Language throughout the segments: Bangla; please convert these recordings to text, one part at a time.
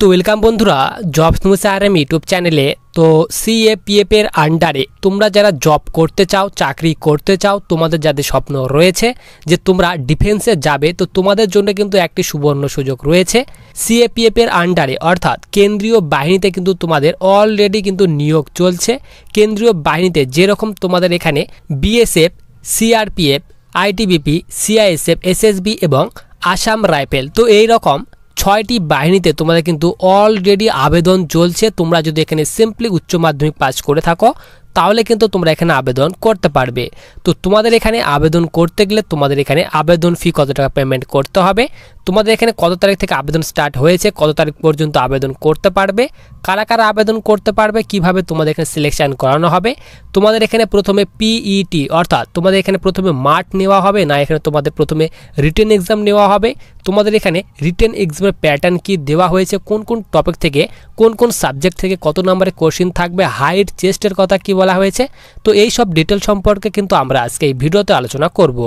তো ওয়েলকাম বন্ধুরা জবস নিউজ আরএম ইউটিউব চ্যানেলে। তো সিএপিএফ এর আন্ডারে তোমরা যারা জব করতে চাও, চাকরি করতে চাও, তোমাদের যাদের স্বপ্ন রয়েছে যে তোমরা ডিফেন্সে যাবে, তো তোমাদের জন্য কিন্তু একটি সুবর্ণ সুযোগ রয়েছে। সিএপিএফ এর আন্ডারে অর্থাৎ কেন্দ্রীয় বাহিনীতে কিন্তু তোমাদের অলরেডি কিন্তু নিয়োগ চলছে। কেন্দ্রীয় বাহিনীতে যেরকম তোমাদের এখানে BSF, CRPF, ITBP, CISF, SSB এবং আসাম রাইফেল, তো এই রকম 6টি বাহিনীতে তোমাদের কিন্তু অলরেডি আবেদন চলছে। তোমরা যদি এখানে সিম্পলি উচ্চ মাধ্যমিক পাস করে থাকো তাহলে কিন্তু তোমরা এখানে আবেদন করতে পারবে। তো তোমাদের এখানে আবেদন করতে গেলে তোমাদের এখানে আবেদন ফি কত টাকা পেমেন্ট করতে হবে, তোমাদের এখানে কত তারিখ থেকে আবেদন স্টার্ট হয়েছে, কত তারিখ পর্যন্ত আবেদন করতে পারবে, কারা কারা আবেদন করতে পারবে, কিভাবে তোমাদের এখানে সিলেকশন করানো হবে, তোমাদের এখানে প্রথমে পিইটি অর্থাৎ তোমাদের এখানে প্রথমে মাঠ নেওয়া হবে না এখানে তোমাদের প্রথমে রিটেন এক্সাম নেওয়া হবে, তোমাদের এখানে রিটেন এক্সামের প্যাটার্ন কি দেওয়া হয়েছে, কোন কোন টপিক থেকে কোন কোন সাবজেক্ট থেকে কত নম্বরের কোশ্চেন থাকবে, হাইট চেস্টের কথা কি বলা হয়েছে, তো এই সব ডিটেল সম্পর্কে কিন্তু আমরা আজকে এই ভিডিওতে আলোচনা করব।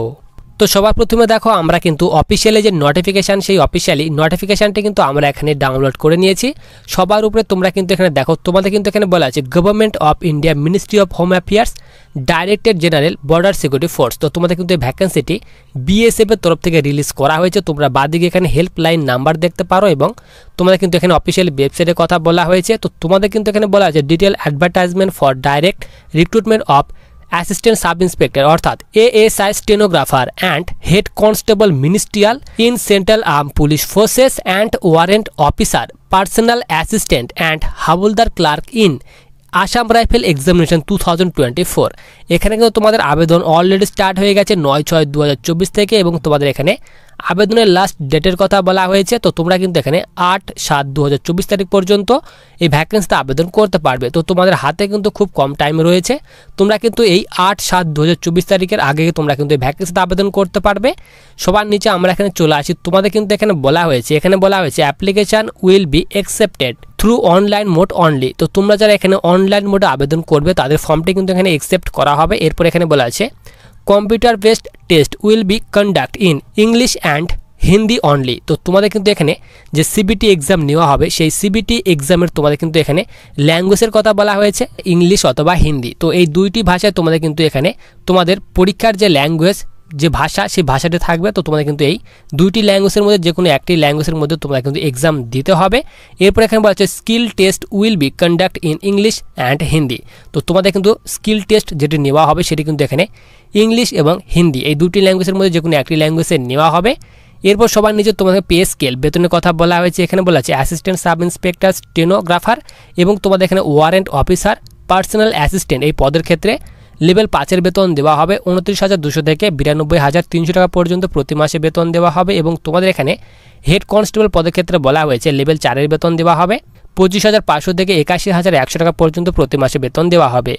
তো সবার প্রথমে দেখো আমরা কিন্তু অফিসিয়ালি যে নোটিফিকেশান, সেই অফিসিয়ালি নোটিফিকেশানটি কিন্তু আমরা এখানে ডাউনলোড করে নিয়েছি। সবার উপরে তোমরা কিন্তু এখানে দেখো, তোমাদের কিন্তু এখানে বলা আছে government of India, ministry of home affairs, directorate general, border security force. তো তোমাদের কিন্তু এই ভ্যাকেন্সিটি বিএসএফ এর তরফ থেকে রিলিজ করা হয়েছে। তোমরা বাদিকে এখানে হেল্পলাইন নাম্বার দেখতে পারো এবং তোমাদের কিন্তু এখানে অফিসিয়াল ওয়েবসাইটের কথা বলা হয়েছে। তো তোমাদের কিন্তু এখানে বলা আছে detail advertisement for direct recruitment of assistant sub inspector অর্থাৎ ASI stenographer and head constable ministerial in central arm police forces and warrant officer, personal assistant and havildar clerk in Assam rifle examination 2024। এখানে কিন্তু তোমাদের আবেদন অলরেডি স্টার্ট হয়ে গেছে 9/6/2024 থেকে এবং তোমাদের এখানে আবেদনের লাস্ট ডেটের কথা বলা হয়েছে। তো তোমরা কিন্তু এখানে 8/7/2024 তারিখ পর্যন্ত এই ভ্যাকেন্সিতে আবেদন করতে পারবে। তো তোমাদের হাতে কিন্তু খুব কম টাইম রয়েছে, তোমরা কিন্তু এই 8/7/2024 তারিখের আগে তোমরা কিন্তু এই ভ্যাকেন্সিতে আবেদন করতে পারবে। সবার নিচে আমরা এখানে চলে আসি, তোমাদের কিন্তু এখানে বলা হয়েছে application will be accepted through online mode only. তো তোমরা যারা এখানে অনলাইন মোডে আবেদন করবে তাদের ফর্মটি কিন্তু এখানে অ্যাকসেপ্ট করা হবে। এরপর এখানে বলা আছে computer based test will be conduct in English and Hindi only. তো তোমাদের কিন্তু এখানে যে সিবিটি এক্সাম নেওয়া হবে সেই সিবিটি এক্সামের তোমাদের কিন্তু এখানে ল্যাঙ্গুয়েজের কথা বলা হয়েছে ইংলিশ অথবা হিন্দি। তো এই দুইটি ভাষায় তোমাদের কিন্তু এখানে তোমাদের পরীক্ষার যে ল্যাঙ্গুয়েজ, যে ভাষা, সেই ভাষাটি থাকবে। তো তোমাদের কিন্তু এই দুইটি ল্যাঙ্গুয়েজের মধ্যে যে কোনো একটি ল্যাঙ্গুয়েজের মধ্যে তোমরা কিন্তু এক্সাম দিতে হবে। এরপর এখানে বলা হচ্ছে skill test will be conduct in English and Hindi. তো তোমাদের কিন্তু স্কিল টেস্ট যেটি নেওয়া হবে সেটি কিন্তু এখানে ইংলিশ এবং হিন্দি এই দুটি ল্যাঙ্গুয়েজের মধ্যে যে কোনো একটি ল্যাঙ্গুয়েজে নেওয়া হবে। এরপর সবার নিচে তোমাদের পে স্কেল, বেতনের কথা বলা হয়েছে। এখানে বলা আছে অ্যাসিস্ট্যান্ট সাব ইন্সপেক্টর স্টেনোগ্রাফার এবং তোমাদের এখানে ওয়ারেন্ট অফিসার, পার্সোনাল অ্যাসিস্ট্যান্ট এই পদের ক্ষেত্রে লেভেল 5-এর বেতন দেওয়া হবে 29,200 থেকে 92,300 টাকা পর্যন্ত প্রতি মাসে বেতন দেওয়া হবে এবং তোমাদের এখানে হেড কনস্টেবল পদের ক্ষেত্রে বলা হয়েছে লেভেল 4-এর বেতন দেওয়া হবে 25,500 থেকে 81,100 টাকা পর্যন্ত প্রতি মাসে বেতন দেওয়া হবে।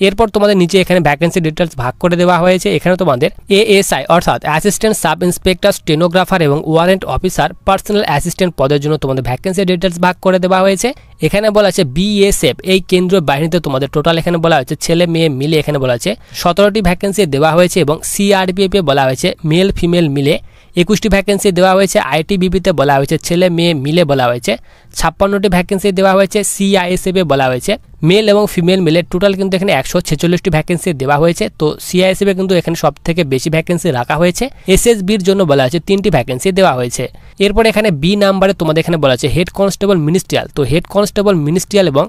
এরপর তোমাদের নিচে এখানে ভ্যাকেন্সি ডিটেলস ভাগ করে দেওয়া হয়েছে। এখানে তোমাদের এএসআই অর্থাৎ অ্যাসিস্ট্যান্ট সাব ইন্সপেক্টর স্টেনোগ্রাফার এবং ওয়ারেন্ট অফিসার, পার্সোনাল অ্যাসিস্ট্যান্ট পদের জন্য তোমাদের ভ্যাকেন্সি ডিটেলস ভাগ করে দেওয়া হয়েছে। এখানে বলা আছে বিএসএফ এই কেন্দ্রীয় বাহিনীতে তোমাদের টোটাল এখানে বলা হয়েছে ছেলে মেয়ে মিলে এখানে বলা আছে 17টি ভ্যাকেন্সি দেওয়া হয়েছে এবং সিআরপিএফে বলা হয়েছে মেল ফিমেল মিলে 21টি ভ্যাকেন্সি দেওয়া হয়েছে। আইটিবিপিতে বলা হয়েছে ছেলে মেয়ে মিলে বলা হয়েছে 56টি ভ্যাকেন্সি দেওয়া হয়েছে। সিআইএসএফে বলা হয়েছে মেল এবং ফিমেল মিলে টোটাল কিন্তু এখানে 146টি ভ্যাকেন্সি দেওয়া হয়েছে। তো সিআইএসএফে কিন্তু এখানে সব থেকে বেশি ভ্যাকেন্সি রাখা হয়েছে। এসএসবির জন্য বলা হয়েছে 3টি ভ্যাকেন্সি দেওয়া হয়েছে। এরপর এখানে বি নাম্বারে তোমাদের এখানে বলা আছে হেড কনস্টেবল মিনিস্ট্রিয়াল। তো হেড কনস্টেবল মিনিস্ট্রিয়াল এবং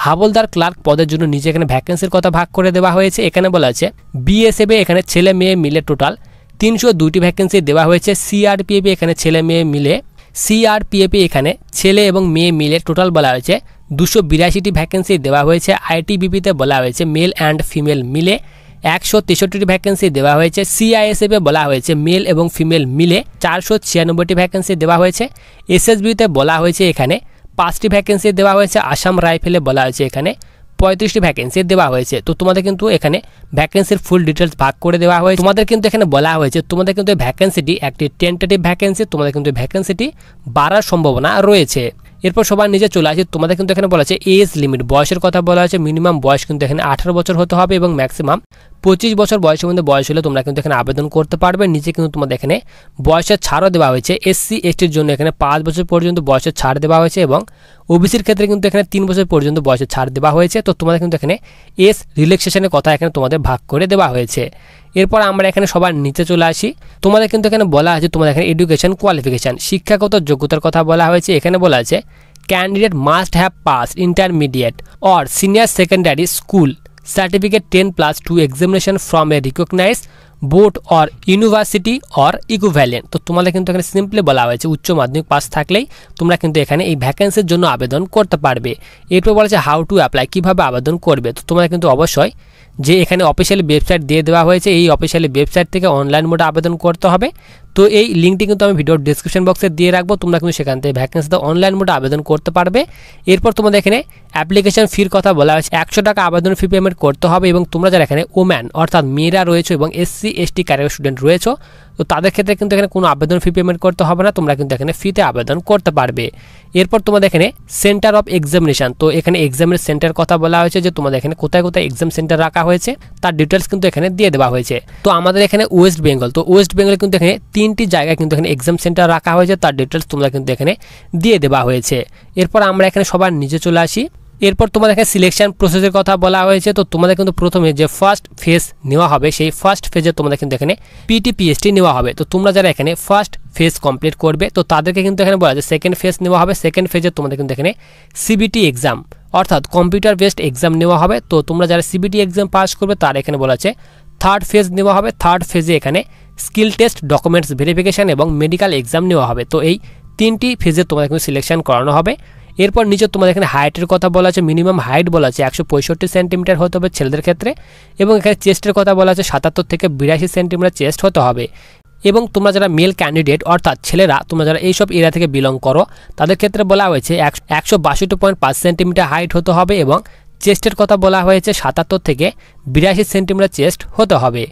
হাবলদার ক্লার্ক পদের জন্য নিচে এখানে ভ্যাকেন্সির কথা ভাগ করে দেওয়া হয়েছে। এখানে বলা আছে বিএসএফে এখানে ছেলে মেয়ে মিলে টোটাল 302টি ভ্যাকেন্সি দেওয়া হয়েছে। সিআরপিএফে এখানে ছেলে মেয়ে মিলে সিআরপিএফে এখানে ছেলে এবং মেয়ে মিলে টোটাল বলা হয়েছে 282টি ভ্যাকেন্সি দেওয়া হয়েছে। আইটিবিপিতে বলা হয়েছে মেল অ্যান্ড ফিমেল মিলে 163টি ভ্যাকেন্সি দেওয়া হয়েছে। সিআইএসএফে বলা হয়েছে মেল এবং ফিমেল মিলে 496টি ভ্যাকেন্সি দেওয়া হয়েছে। এসএসবিতে বলা হয়েছে এখানে 5টি ভ্যাকেন্সি দেওয়া হয়েছে। আসাম রাইফেলে বলা হয়েছে এখানে 35টি ভ্যাকেন্সি দেওয়া হয়েছে। তো তোমাদের কিন্তু এখানে ভ্যাকেন্সির ফুল ডিটেলস ভাগ করে দেওয়া হয়েছে। তোমাদের কিন্তু এখানে বলা হয়েছে তোমাদের কিন্তু ভ্যাকেন্সিটি একটি টেন্টেটিভ ভ্যাকেন্সি, তোমাদের কিন্তু ভ্যাকেন্সিটি বাড়ার সম্ভাবনা রয়েছে। এরপর সবার নিচে চলে আসি, তোমাদের কিন্তু এখানে বলা আছে এজ লিমিট, বয়সের কথা বলা আছে। মিনিমাম বয়স কিন্তু এখানে 18 বছর হতে হবে এবং ম্যাক্সিমাম 25 বছর বয়সের মধ্যে বয়স হলে তোমরা কিন্তু এখানে আবেদন করতে পারবে। নিচে কিন্তু তোমাদের এখানে বয়সের ছাড়ও দেওয়া হয়েছে। SC STর জন্য এখানে 5 বছর পর্যন্ত বয়সের ছাড় দেওয়া হয়েছে এবং OBCর ক্ষেত্রে কিন্তু এখানে 3 বছর পর্যন্ত বয়সের ছাড় দেওয়া হয়েছে। তো তোমাদের কিন্তু এখানে এজ রিল্যাক্সেশনের কথা এখানে তোমাদের ভাগ করে দেওয়া হয়েছে। এরপর আমরা এখানে সবার নিচে চলে আসি, তোমাদের কিন্তু এখানে বলা আছে তোমাদের এখানে এডুকেশন কোয়ালিফিকেশান, শিক্ষাগত যোগ্যতার কথা বলা হয়েছে। এখানে বলা আছে candidate must have pass intermediate or senior secondary school certificate 10+2 examination from a recognised board or university or equivalent. তো তোমাদের কিন্তু এখানে সিম্পলি বলা হয়েছে উচ্চ মাধ্যমিক পাস থাকলেই তোমরা কিন্তু এখানে এই ভ্যাকেন্সির জন্য আবেদন করতে পারবে। এরপর বলা আছে হাউ টু অ্যাপ্লাই, কীভাবে আবেদন করবে। তো তোমরা কিন্তু অবশ্যই যে এখানে অফিসিয়ালি ওয়েবসাইট দিয়ে দেওয়া হয়েছে, এই অফিসিয়ালি ওয়েবসাইট থেকে অনলাইন মোডে আবেদন করতে হবে। তো এই লিঙ্কটি কিন্তু আমি ভিডিওর ডিসক্রিপশন বক্সে দিয়ে রাখবো, তোমরা কিন্তু সেখান থেকে ভ্যাকেন্সিতে অনলাইন মোডে আবেদন করতে পারবে। এরপর তোমাদের এখানে অ্যাপ্লিকেশন ফির কথা বলা হয়েছে, 100 টাকা আবেদন ফি পেমেন্ট করতে হবে এবং তোমরা যারা এখানে ওম্যান অর্থাৎ মেয়েরা রয়েছে এবং SC ST ক্যাটাগরি স্টুডেন্ট রয়েছে, তো তাদের ক্ষেত্রে কিন্তু এখানে কোনো আবেদন ফি পেমেন্ট করতে হবে না, তোমরা কিন্তু এখানে ফ্রিতে আবেদন করতে পারবে। এরপর তোমাদের এখানে সেন্টার অফ এক্সামিনেশন, তো এখানে এক্সামের সেন্টার কথা বলা হয়েছে যে তোমাদের এখানে কোথায় কোথায় এক্সাম সেন্টার রাখা হয়েছে তার ডিটেলস কিন্তু এখানে দিয়ে দেওয়া হয়েছে। তো আমাদের এখানে ওয়েস্ট বেঙ্গল, তো ওয়েস্ট বেঙ্গলে কিন্তু এখানে 3টি জায়গায় কিন্তু এখানে এক্সাম সেন্টার রাখা হয়েছে, তার ডিটেলস তোমরা কিন্তু এখানে দিয়ে দেওয়া হয়েছে। এরপর আমরা এখানে সবার নিচে চলে আসি, এরপর তোমাদের এখানে সিলেকশন প্রসেসের কথা বলা হয়েছে। তো তোমাদের কিন্তু প্রথমে যে ফার্স্ট ফেজ নেওয়া হবে সেই ফার্স্ট ফেজে তোমাদের কিন্তু এখানে PT/PST নেওয়া হবে। তো তোমরা যারা এখানে ফার্স্ট ফেজ কমপ্লিট করবে তো তাদেরকে কিন্তু এখানে বলা আছে সেকেন্ড ফেজ নেওয়া হবে। সেকেন্ড ফেজে তোমাদের কিন্তু এখানে CBT এক্সাম অর্থাৎ কম্পিউটার বেসড এক্সাম নেওয়া হবে। তো তোমরা যারা CBT এক্সাম পাস করবে তার এখানে বলা আছে থার্ড ফেজ নেওয়া হবে। থার্ড ফেজে এখানে স্কিল টেস্ট, ডকুমেন্টস ভেরিফিকেশান এবং মেডিকেল এক্সাম নেওয়া হবে। তো এই 3টি ফেজে তোমাদের কিন্তু সিলেকশন করানো হবে। এরপর নিচে তোমাদের এখানে হাইটের কথা বলা আছে, মিনিমাম হাইট বলা আছে 165 সেন্টিমিটার হতে হবে ছেলেদের ক্ষেত্রে এবং এখানে চেস্টের কথা বলা আছে 77 থেকে 82 সেন্টিমিটার চেস্ট হতে হবে। এবং তোমরা যারা মেল ক্যান্ডিডেট অর্থাৎ ছেলেরা তোমরা যারা এইসব এরিয়া থেকে বিলং করো তাদের ক্ষেত্রে বলা হয়েছে 162.5 সেন্টিমিটার হাইট হতে হবে এবং চেস্টের কথা বলা হয়েছে 77 থেকে 82 সেন্টিমিটার চেস্ট হতে হবে।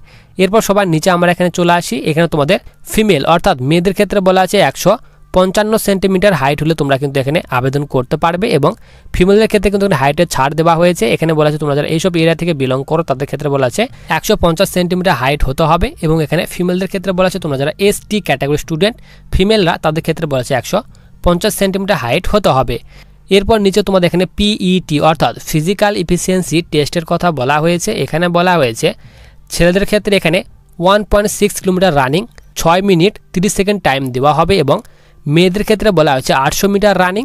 এরপর সবার নিচে আমরা এখানে চলে আসি, এখানে তোমাদের ফিমেল অর্থাৎ মেয়েদের ক্ষেত্রে বলা আছে 155 সেন্টিমিটার হাইট হলে তোমরা কিন্তু এখানে আবেদন করতে পারবে এবং ফিমেলদের ক্ষেত্রে কিন্তু হাইটের ছাড় দেওয়া হয়েছে। এখানে বলা আছে তোমরা যারা এইসব এরিয়া থেকে বিলং করো তাদের ক্ষেত্রে বলা আছে 150 সেন্টিমিটার হাইট হতে হবে এবং এখানে ফিমেলদের ক্ষেত্রে বলা আছে তোমরা যারা ST ক্যাটাগরি স্টুডেন্ট ফিমেলরা তাদের ক্ষেত্রে বলা আছে 150 সেন্টিমিটার হাইট হতে হবে। এরপর নিচে তোমাদের এখানে PET অর্থাৎ ফিজিক্যাল এফিসিয়েন্সি টেস্টের কথা বলা হয়েছে। এখানে বলা হয়েছে ছেলেদের ক্ষেত্রে এখানে 1.6 kilometre running 6 minute 30 second time দেওয়া হবে এবং মেয়েদের ক্ষেত্রে বলা হয়েছে 800 মিটার রানিং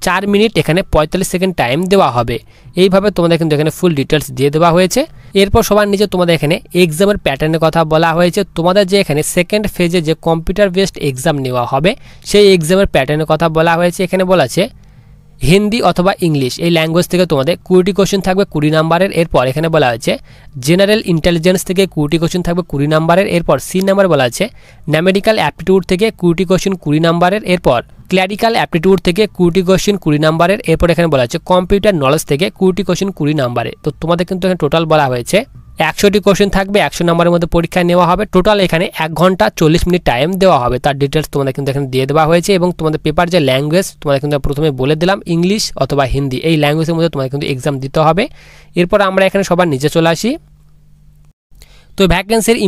4 মিনিট এখানে 45 সেকেন্ড টাইম দেওয়া হবে। এইভাবে তোমাদের কিন্তু এখানে ফুল ডিটেলস দিয়ে দেওয়া হয়েছে। এরপর সবার নিচে তোমাদের এখানে এক্সামের প্যাটার্নের কথা বলা হয়েছে। তোমাদের যে এখানে সেকেন্ড ফেজে যে কম্পিউটার বেসড এক্সাম নেওয়া হবে সেই এক্সামের প্যাটার্নের কথা বলা হয়েছে। এখানে বলা আছে হিন্দি অথবা ইংলিশ এই ল্যাঙ্গুয়েজ থেকে তোমাদের 20টি কোশ্চেন থাকবে 20 নাম্বারের। এরপর এখানে বলা হয়েছে জেনারেল ইন্টেলিজেন্স থেকে 20টি কোশ্চেন থাকবে 20 নাম্বারের। এরপর সি নাম্বার বলা আছে ন্যামেরিক্যাল অ্যাপটিটিউড থেকে 20টি কোশ্চেন 20 নাম্বারের। এরপর ক্ল্যারিক্যাল অ্যাপটিটিউড থেকে 20টি কোশ্চেন 20 নাম্বারের। এরপর এখানে বলা আছে কম্পিউটার নলেজ থেকে 20টি কোশ্চেন 20 নাম্বারে। তো তোমাদের কিন্তু এখানে টোটাল বলা হয়েছে 100টি কোশ্চেন থাকবে, 100 নম্বরের মধ্যে পরীক্ষা নেওয়া হবে। টোটাল এখানে 1 ঘন্টা 40 মিনিট টাইম দেওয়া হবে, তার ডিটেলস তোমাদের কিন্তু এখানে দিয়ে দেওয়া হয়েছে। এবং তোমাদের পেপার যে ল্যাঙ্গুয়েজ তোমাদের কিন্তু প্রথমে বলে দিলাম ইংলিশ অথবা হিন্দি, এই ল্যাঙ্গুয়েজের মধ্যে তোমাদের কিন্তু এক্সাম দিতে হবে। এরপর আমরা এখানে সবার নিচে চলে আসি। তো ভ্যাকেন্সির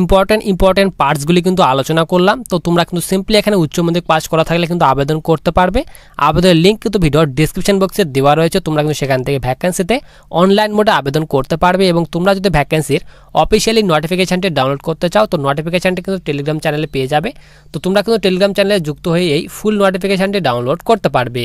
ইম্পর্টেন্ট পার্টসগুলি কিন্তু আলোচনা করলাম। তো তোমরা কিন্তু সিম্পলি এখানে উচ্চ মাধ্যমিক পাস করা থাকলে কিন্তু আবেদন করতে পারবে। আবেদনের লিঙ্ক কিন্তু ভিডিওর ডিসক্রিপশন বক্সে দেওয়া রয়েছে, তোমরা কিন্তু সেখান থেকে ভ্যাকেন্সিতে অনলাইন মোডে আবেদন করতে পারবে। এবং তোমরা যদি ভ্যাকেন্সির অফিসিয়ালি নোটিফিকেশানটি ডাউনলোড করতে চাও তো নোটিফিকেশানটি কিন্তু টেলিগ্রাম চ্যানেলে পেয়ে যাবে। তো তোমরা কিন্তু টেলিগ্রাম চ্যানেলে যুক্ত হয়ে এই ফুল নোটিফিকেশানটি ডাউনলোড করতে পারবে।